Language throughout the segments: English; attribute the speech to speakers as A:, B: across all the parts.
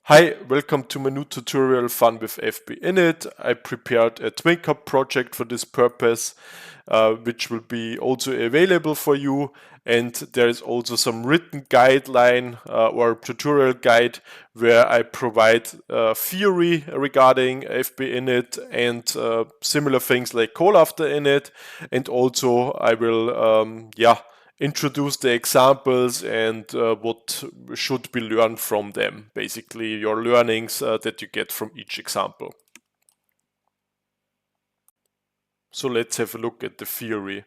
A: Hi, welcome to my new tutorial Fun with FB Init. I prepared a TwinCAT project for this purpose, which will be also available for you. And there is also some written guideline or tutorial guide where I provide theory regarding FB Init and similar things like call after init. And also I will, introduce the examples and what should be learned from them, basically your learnings that you get from each example. So let's have a look at the theory.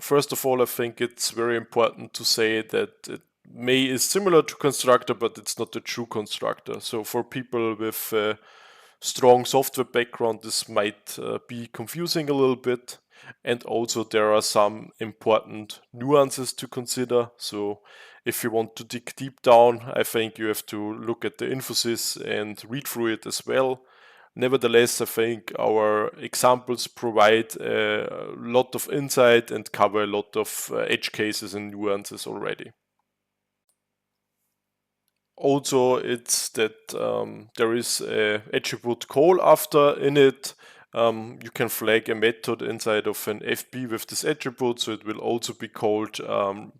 A: First of all, I think it's very important to say that May is similar to constructor, but it's not a true constructor. So for people with a strong software background, this might be confusing a little bit. And also there are some important nuances to consider. So if you want to dig deep down, I think you have to look at the infosys and read through it as well. Nevertheless, I think our examples provide a lot of insight and cover a lot of edge cases and nuances already. Also, it's that there is an attribute call after init. You can flag a method inside of an FB with this attribute, so it will also be called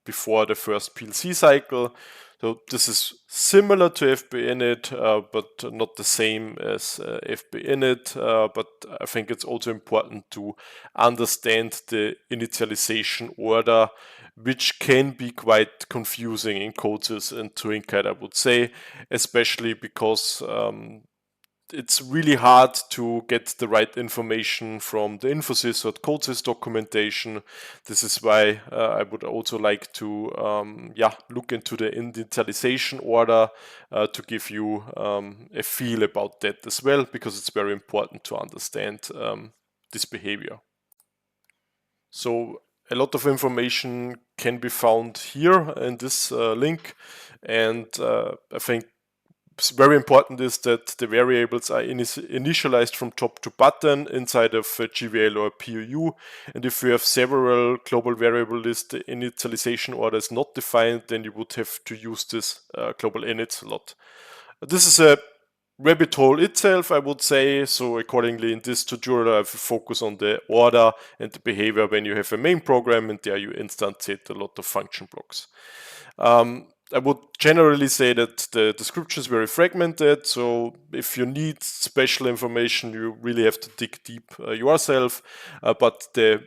A: before the first PLC cycle. So this is similar to FB init, but not the same as FB init. But I think it's also important to understand the initialization order, which can be quite confusing in CODESYS and TwinCAT, I would say, especially because it's really hard to get the right information from the infosys or CODESYS documentation. This is why I would also like to look into the initialization order to give you a feel about that as well, because it's very important to understand this behavior. So a lot of information can be found here in this link, and I think it's very important is that the variables are initialized from top to bottom inside of a GVL or a POU, and if you have several global variable list, the initialization order is not defined, then you would have to use this global init slot. This is a rabbit hole itself, I would say. So accordingly, in this tutorial, I have a focus on the order and the behavior when you have a main program, and there you instantiate a lot of function blocks. I would generally say that the description is very fragmented, so if you need special information, you really have to dig deep yourself, but the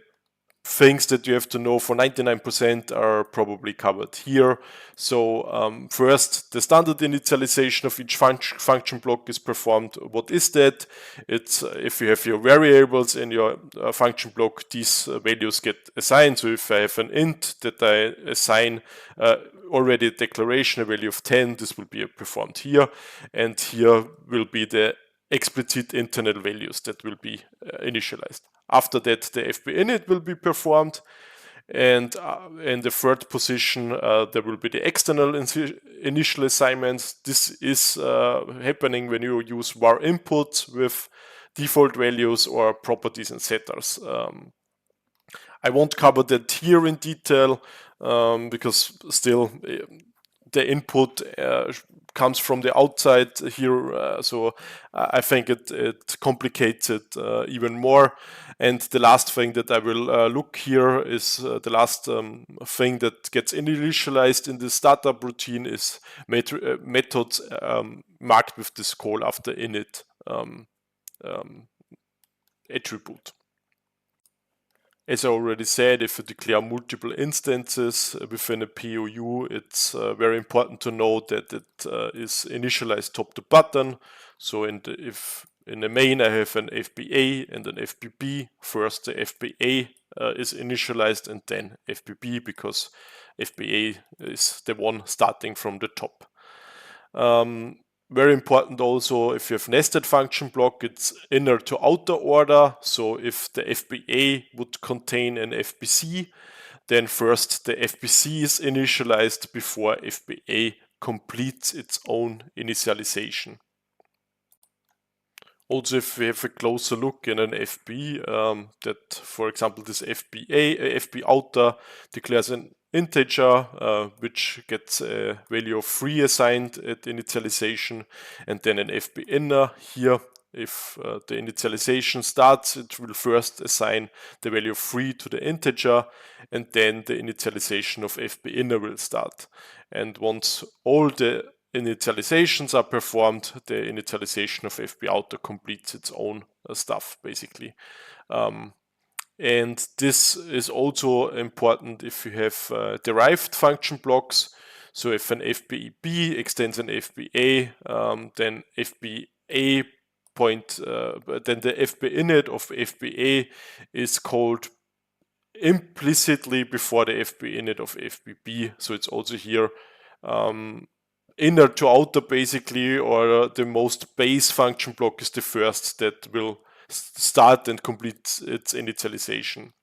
A: things that you have to know for 99% are probably covered here. So first, the standard initialization of each function block is performed. What is that? It's if you have your variables in your function block, these values get assigned. So if I have an int that I assign already a declaration, a value of 10, this will be performed here. And here will be the explicit internal values that will be initialized. After that, the FB init will be performed, and in the third position, there will be the external initial assignments. This is happening when you use var input with default values or properties and setters. I won't cover that here in detail because still the input comes from the outside here, so I think it complicates it even more. And the last thing that I will look here is the last thing that gets initialized in the startup routine is methods marked with this call after init attribute. As I already said, if you declare multiple instances within a POU, it's very important to note that it is initialized top to bottom. So if in the main I have an FBA and an FBB, first the FBA is initialized and then FBB, because FBA is the one starting from the top. Very important also, if you have nested function block, it's inner to outer order. So if the FBA would contain an FBC, then first the FBC is initialized before FBA completes its own initialization. Also, if we have a closer look in an FB, that for example this FB outer declares an integer, which gets a value of 3 assigned at initialization, and then an FB inner here. If the initialization starts, it will first assign the value of 3 to the integer, and then the initialization of FB inner will start. And once all the initializations are performed, the initialization of FB outer completes its own stuff, basically. And this is also important if you have derived function blocks. So if an FBB extends an FBA, then FBA then the FB init of FBA is called implicitly before the FB init of FBB. So it's also here inner to outer basically, or the most base function block is the first that will start and complete its initialization.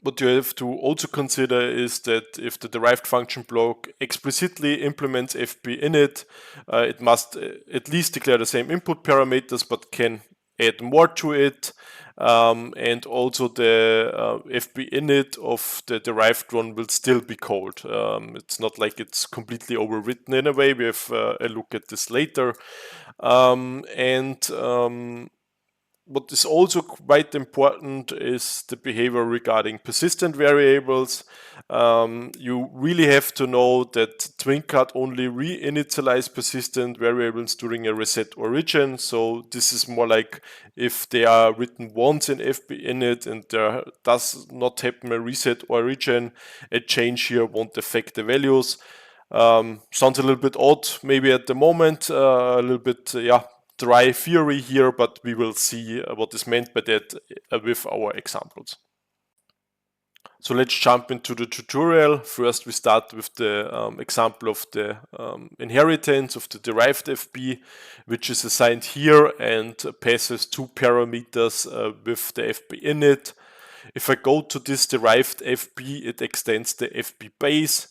A: What you have to also consider is that if the derived function block explicitly implements FB init, it must at least declare the same input parameters but can add more to it. And also the FB init of the derived one will still be called. It's not like it's completely overwritten in a way. We have a look at this later. What is also quite important is the behavior regarding persistent variables. You really have to know that TwinCAT only re-initialize persistent variables during a reset origin. So this is more like if they are written once in FB init and there does not happen a reset origin, a change here won't affect the values. Sounds a little bit odd maybe at the moment, a little bit, dry theory here, but we will see what is meant by that with our examples. So let's jump into the tutorial. First, we start with the example of the inheritance of the derived FB, which is assigned here and passes 2 parameters with the FB init. If I go to this derived FB, it extends the FB base,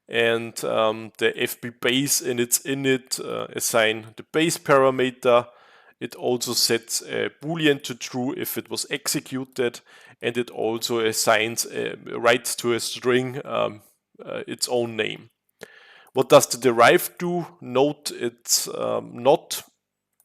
A: and the FB base in its init assign the base parameter. It also sets a boolean to true if it was executed, and it also assigns writes to a string its own name. What does the derived do? Note it's not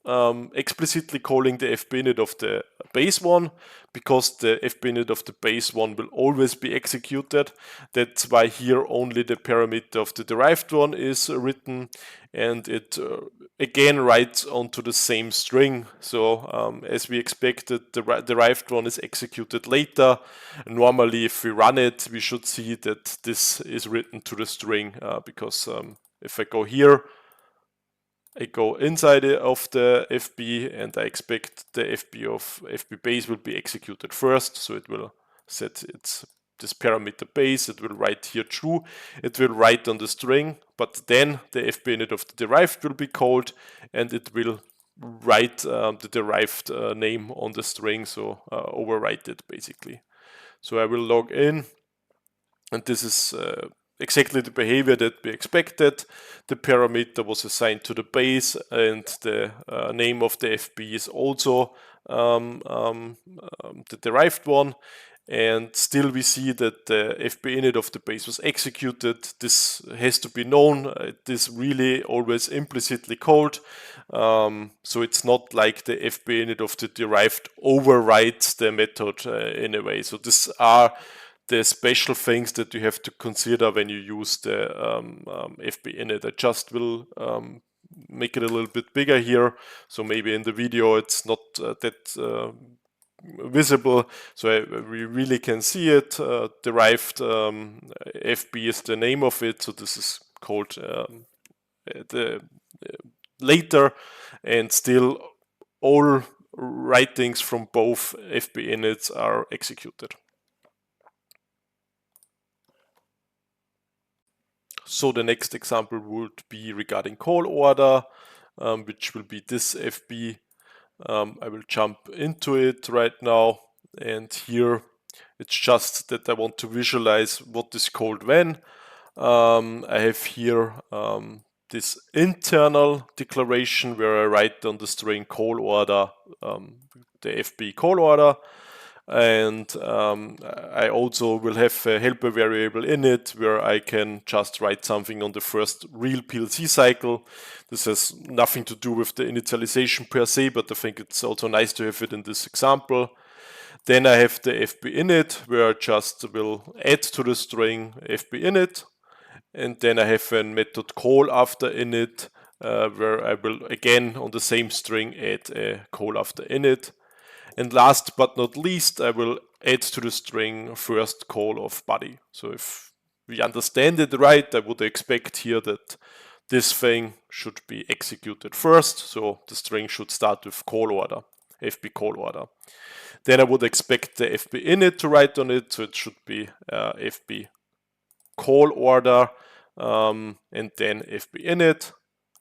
A: explicitly calling the FB init of the base one, because the FB init of the base one will always be executed. That's why here only the parameter of the derived one is written, and it again writes onto the same string. So as we expected, the derived one is executed later. Normally if we run it, we should see that this is written to the string, because if I go here, I go inside of the FB and I expect the FB of FB base will be executed first. So it will set this parameter base, it will write here true, it will write on the string, but then the FB init of the derived will be called and it will write the derived name on the string, so overwrite it basically. So I will log in, and this is exactly the behavior that we expected. The parameter was assigned to the base, and the name of the FB is also the derived one. And still we see that the FB init of the base was executed. This has to be known. It is really always implicitly called. So it's not like the FB init of the derived overrides the method in a way. So these are the special things that you have to consider when you use the FB init. I just will make it a little bit bigger here. So maybe in the video it's not that visible, so we really can see it. Derived FB is the name of it, so this is called the later, and still all writings from both FB inits are executed. So the next example would be regarding call order, which will be this FB. I will jump into it right now, and here it's just that I want to visualize what is called when. I have here this internal declaration where I write on the string call order the FB call order. And I also will have a helper variable in it where I can just write something on the first real PLC cycle. This has nothing to do with the initialization per se, but I think it's also nice to have it in this example. Then I have the FB init where I just will add to the string FB init. And then I have a method call after init where I will again on the same string add a call after init. And last but not least, I will add to the string first call of body. So if we understand it right, I would expect here that this thing should be executed first. So the string should start with call order, FB call order. Then I would expect the FB init to write on it. So it should be FB call order and then FB init.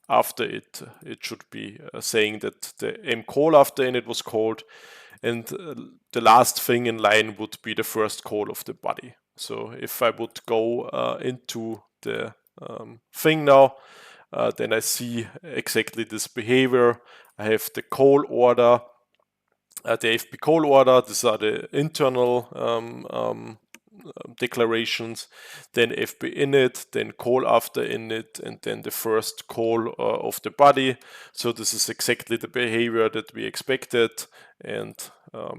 A: After it should be saying that the M call after init was called. And the last thing in line would be the first call of the body. So if I would go into the thing now, then I see exactly this behavior. I have the call order, the FB call order. These are the internal declarations, then FB init, then call after init, and then the first call of the body. So this is exactly the behavior that we expected, and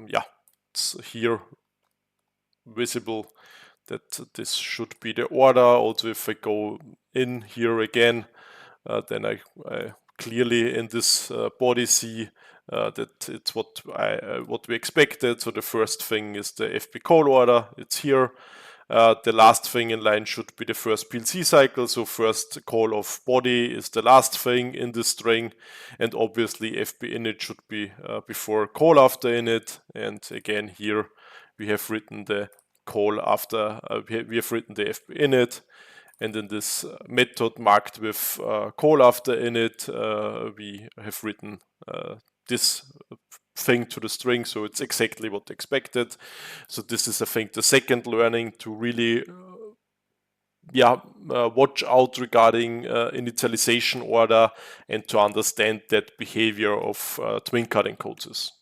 A: yeah, it's here visible that this should be the order. Also, if I go in here again, then I clearly in this body see that it's what we expected. So the first thing is the FB call order. It's here. The last thing in line should be the first PLC cycle. So first call of body is the last thing in the string, and obviously FB init should be before call after init. And again here we have written the call after. We have written the FB init. And in this method marked with call after init, we have written this thing to the string, so it's exactly what expected. So this is, I think, the second learning to really watch out regarding initialization order and to understand that behavior of TwinCAT and CODESYS.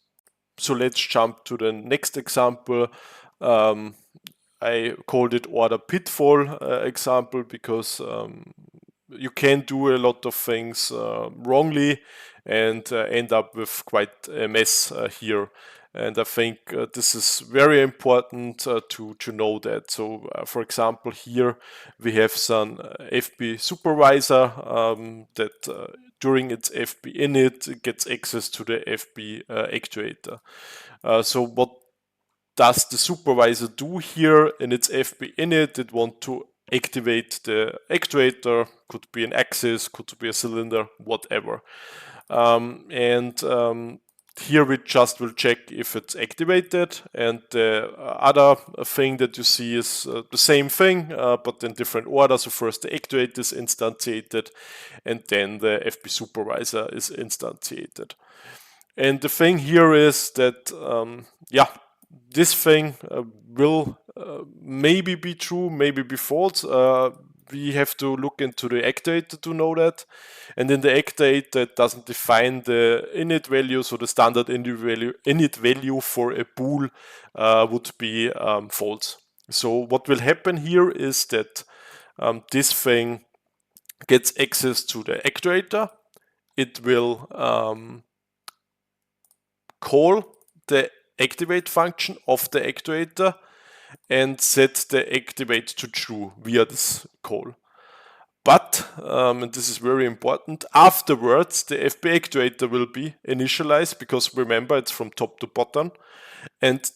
A: So let's jump to the next example. I called it order pitfall example because you can do a lot of things wrongly and end up with quite a mess here. And I think this is very important to know that. So for example, here we have some FB supervisor that during its FB init gets access to the FB actuator. So what does the supervisor do here in its FB init? It wants to activate the actuator, could be an axis, could be a cylinder, whatever. Here we just will check if it's activated, and the other thing that you see is the same thing, but in different order. So first the actuator is instantiated, and then the FB supervisor is instantiated. And the thing here is that, this thing will maybe be true, maybe be false. We have to look into the actuator to know that. And in the actuator, it doesn't define the init value, so the standard init value for a bool would be false. So what will happen here is that this thing gets access to the actuator. It will call the activate function of the actuator and set the activate to true via this call. But, and this is very important, afterwards the FB actuator will be initialized, because remember it's from top to bottom, and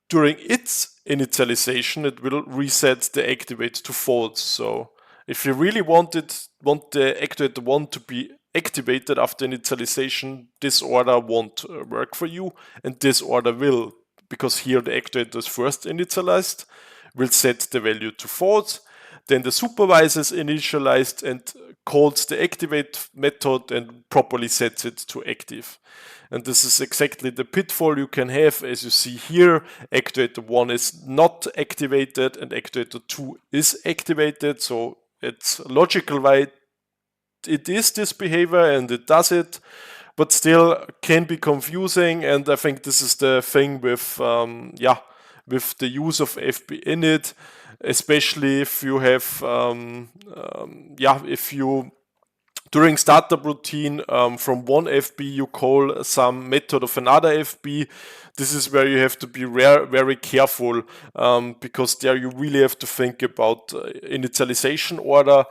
A: during its initialization it will reset the activate to false. So if you really want the actuator 1 to be activated after initialization, this order won't work for you, and this order will, because here the actuator is first initialized, will set the value to false. Then the supervisor is initialized and calls the activate method and properly sets it to active. And this is exactly the pitfall you can have. As you see here, actuator 1 is not activated and actuator 2 is activated. So it's logical why it is this behavior and it does it, but still can be confusing. And I think this is the thing with with the use of FB init, especially if you have if you during startup routine from one FB you call some method of another FB. This is where you have to be very careful, because there you really have to think about initialization order.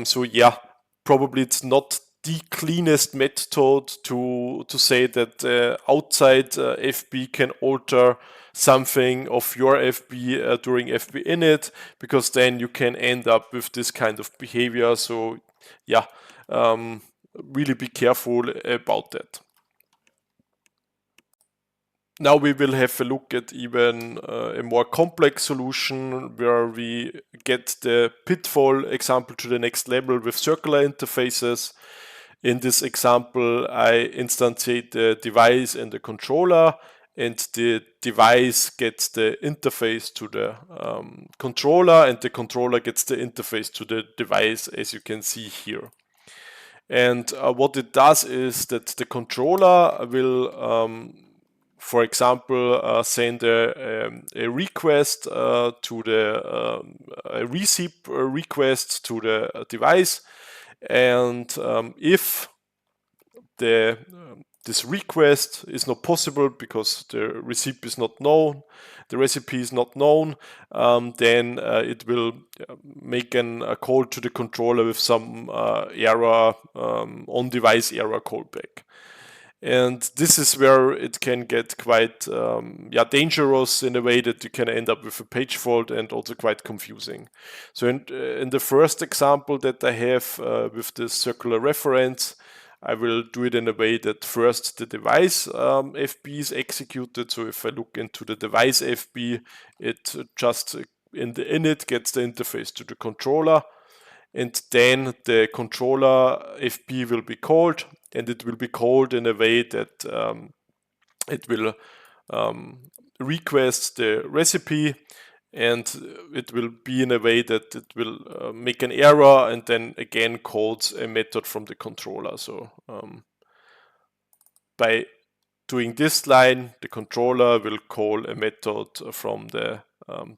A: So yeah, probably it's not the cleanest method to say that outside FB can alter something of your FB during FB init, because then you can end up with this kind of behavior. So yeah, really be careful about that. Now we will have a look at even a more complex solution where we get the pitfall example to the next level with circular interfaces. In this example, I instantiate the device and the controller, and the device gets the interface to the controller, and the controller gets the interface to the device, as you can see here. And what it does is that the controller will, for example, send a request to the a receive request to the device, and if this request is not possible because the recipe is not known, then it will make a call to the controller with some error, on-device error callback. And this is where it can get quite dangerous in a way that you can end up with a page fault and also quite confusing. So in the first example that I have with this circular reference, I will do it in a way that first the device FB is executed. So if I look into the device FB, it just in the init gets the interface to the controller, and then the controller FB will be called, and it will be called in a way that it will request the recipe, and it will be in a way that it will make an error and then again calls a method from the controller. So by doing this line, the controller will call a method from the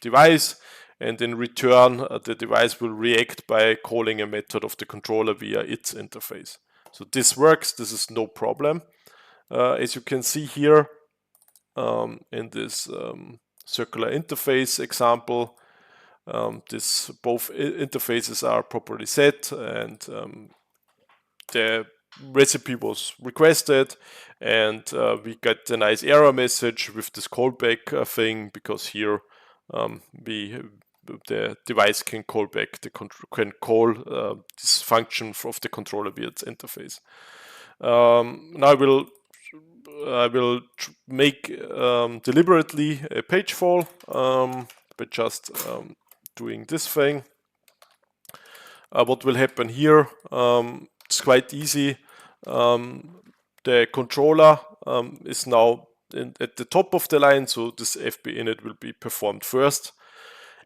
A: device, and in return the device will react by calling a method of the controller via its interface. So this works, this is no problem. As you can see here in this circular interface example, this both interfaces are properly set, and the recipe was requested, and we get a nice error message with this callback thing, because here the device can call back can call this function of the controller via its interface. Now I will make deliberately a page fall by just doing this thing. What will happen here? It's quite easy. The controller is now at the top of the line, so this FB init will be performed first,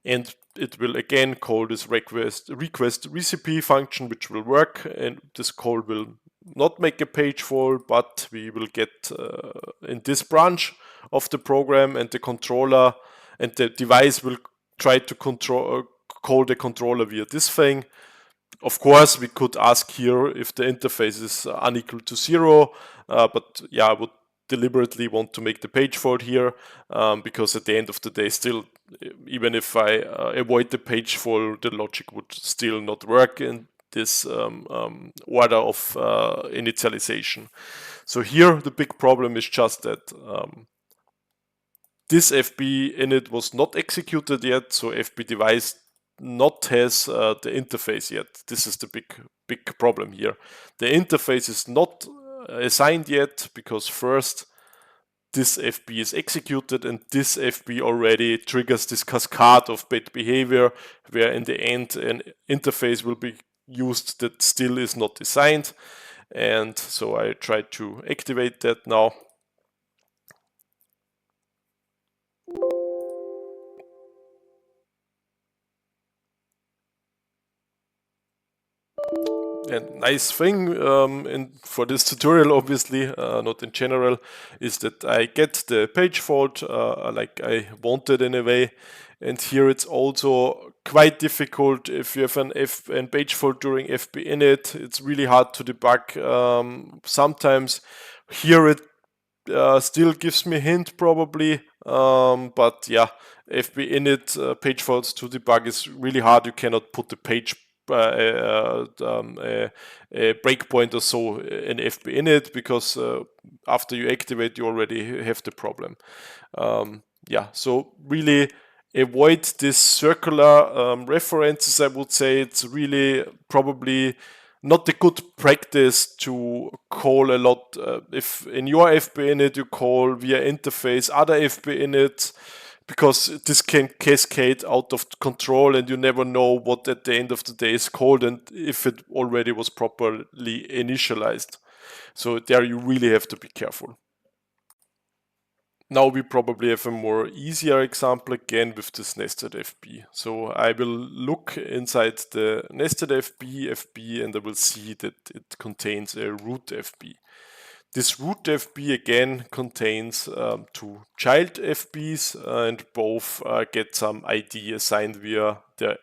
A: and it will again call this request recipe function, which will work, and this call will not make a page fall, but we will get in this branch of the program, and the controller and the device will try to call the controller via this thing. Of course, we could ask here if the interface is unequal to 0, but yeah, I would deliberately want to make the page fault here, because at the end of the day, still, even if I avoid the page fault, the logic would still not work in this order of initialization. So here the big problem is just that this FB init was not executed yet, so FB device not has the interface yet. This is the big problem here. The interface is not assigned yet, because first this FB is executed, and this FB already triggers this cascade of bad behavior, where in the end an interface will be used that still is not assigned. And so I try to activate that now. And nice thing for this tutorial, obviously, not in general, is that I get the page fault like I wanted in a way. And here it's also quite difficult if you have an page fault during FB init. It's really hard to debug sometimes. Here it still gives me a hint probably, but yeah, FB init page faults to debug is really hard. You cannot put the page a breakpoint or so in FB init because after you activate, you already have the problem. Yeah, so really avoid this circular references. I would say it's really probably not a good practice to call a lot. If in your FB init you call via interface other FB inits, because this can cascade out of control and you never know what at the end of the day is called and if it already was properly initialized. So there you really have to be careful. Now we probably have a more easier example again with this nested FB. So I will look inside the nested FB, and I will see that it contains a root FB. This root FB again contains two child FBs and both get some ID assigned via the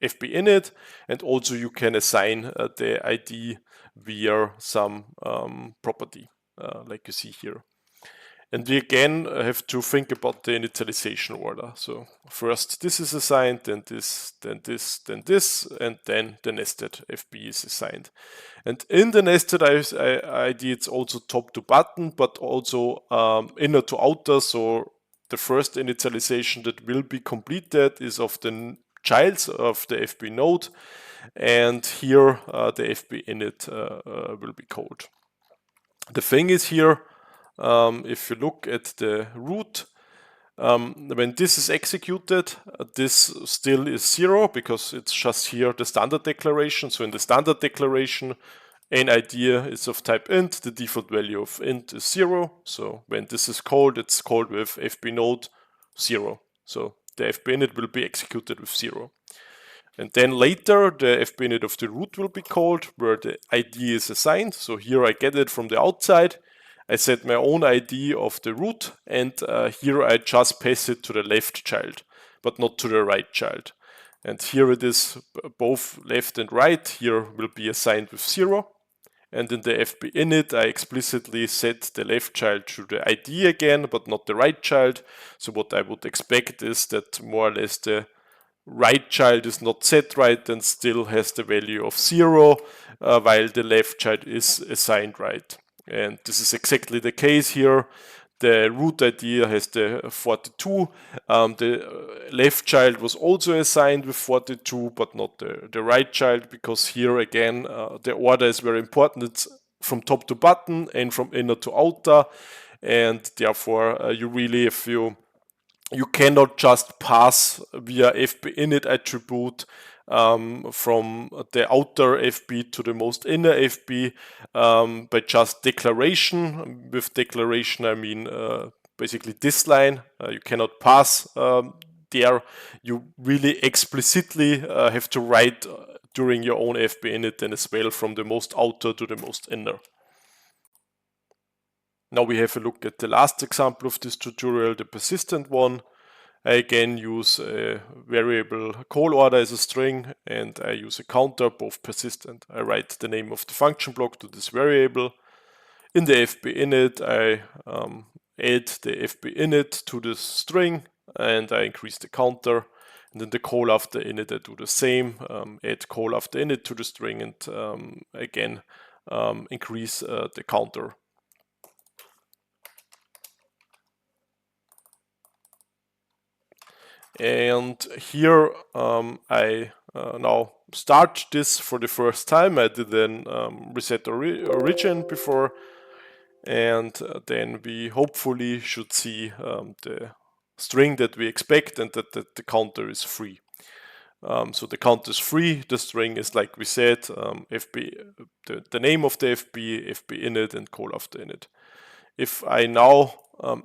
A: FB init, and also you can assign the ID via some property like you see here. And we again have to think about the initialization order. So first this is assigned, then this, then this, then this, and then the nested FB is assigned. And in the nested ID, it's also top to bottom, but also inner to outer. So the first initialization that will be completed is of the child of the FB node. And here the FB init will be called. The thing is here, if you look at the root, when this is executed, this still is 0 because it's just here the standard declaration. So in the standard declaration, an idea is of type int, the default value of int is 0. So when this is called, it's called with FB node 0. So the FB init will be executed with 0. And then later the FB init of the root will be called where the ID is assigned. So here I get it from the outside. I set my own ID of the root, and here I just pass it to the left child, but not to the right child. And here it is both left and right. Here will be assigned with 0. And in the FB init, I explicitly set the left child to the ID again, but not the right child. So what I would expect is that more or less the right child is not set right and still has the value of 0, while the left child is assigned right. And this is exactly the case here. The root ID has the 42. The left child was also assigned with 42, but not the right child, because here again, the order is very important. It's from top to bottom and from inner to outer. And therefore, you really, if you cannot just pass via FB init attribute from the outer FB to the most inner FB by just declaration. With declaration, I mean basically this line. You cannot pass there. You really explicitly have to write during your own FB init then as well from the most outer to the most inner. Now we have a look at the last example of this tutorial, the persistent one. I again use a variable call order as a string, and I use a counter, both persistent. I write the name of the function block to this variable. In the FB init, I add the FB init to the string, and I increase the counter. And then the call after init, I do the same, add call after init to the string, and again increase the counter. And here I now start this for the first time. I didn't reset origin before, and then we hopefully should see the string that we expect and that the counter is free. So the count is free, the string is like we said, FB, the name of the FB init, and call after init. If I now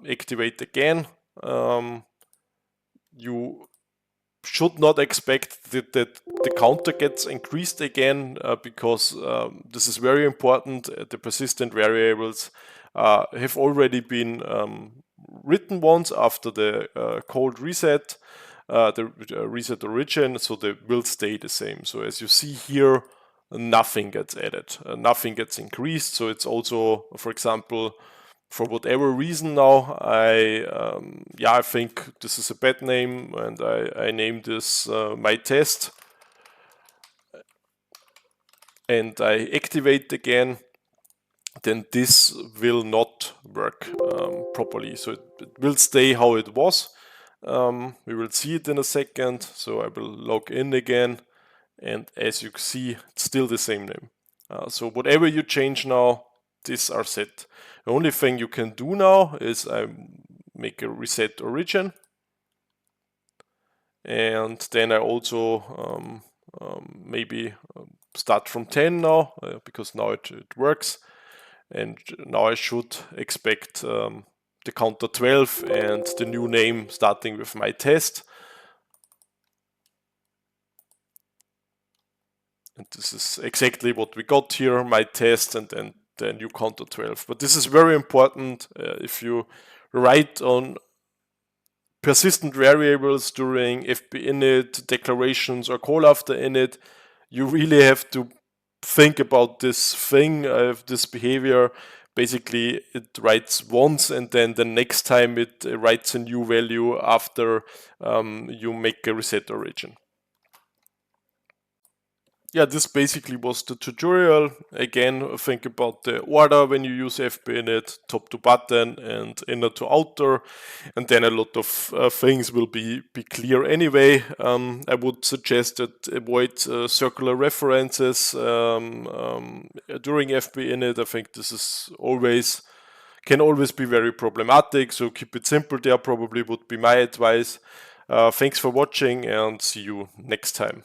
A: activate again, you should not expect that the counter gets increased again, because this is very important. The persistent variables have already been written once after the cold reset, the reset origin, so they will stay the same. So as you see here, nothing gets added, nothing gets increased. So it's also, for example, for whatever reason now, I think this is a bad name, and I name this my test, and I activate again, then this will not work properly. So it will stay how it was. We will see it in a second. So I will log in again, and as you see, it's still the same name. So whatever you change now, these are set. The only thing you can do now is I make a reset origin, and then I also maybe start from 10 now, because now it works, and now I should expect the counter 12 and the new name starting with my test. And this is exactly what we got here, my test, and then the new counter 12. But this is very important. If you write on persistent variables during FP init, declarations, or call after init, you really have to think about this thing, this behavior. Basically, it writes once, and then the next time it writes a new value after you make a reset origin. Yeah, this basically was the tutorial. Again, think about the order when you use FBinit, top to bottom and inner to outer, and then a lot of things will be clear anyway. I would suggest that avoid circular references during FBinit. I think this is can always be very problematic, so keep it simple there probably would be my advice. Thanks for watching, and see you next time.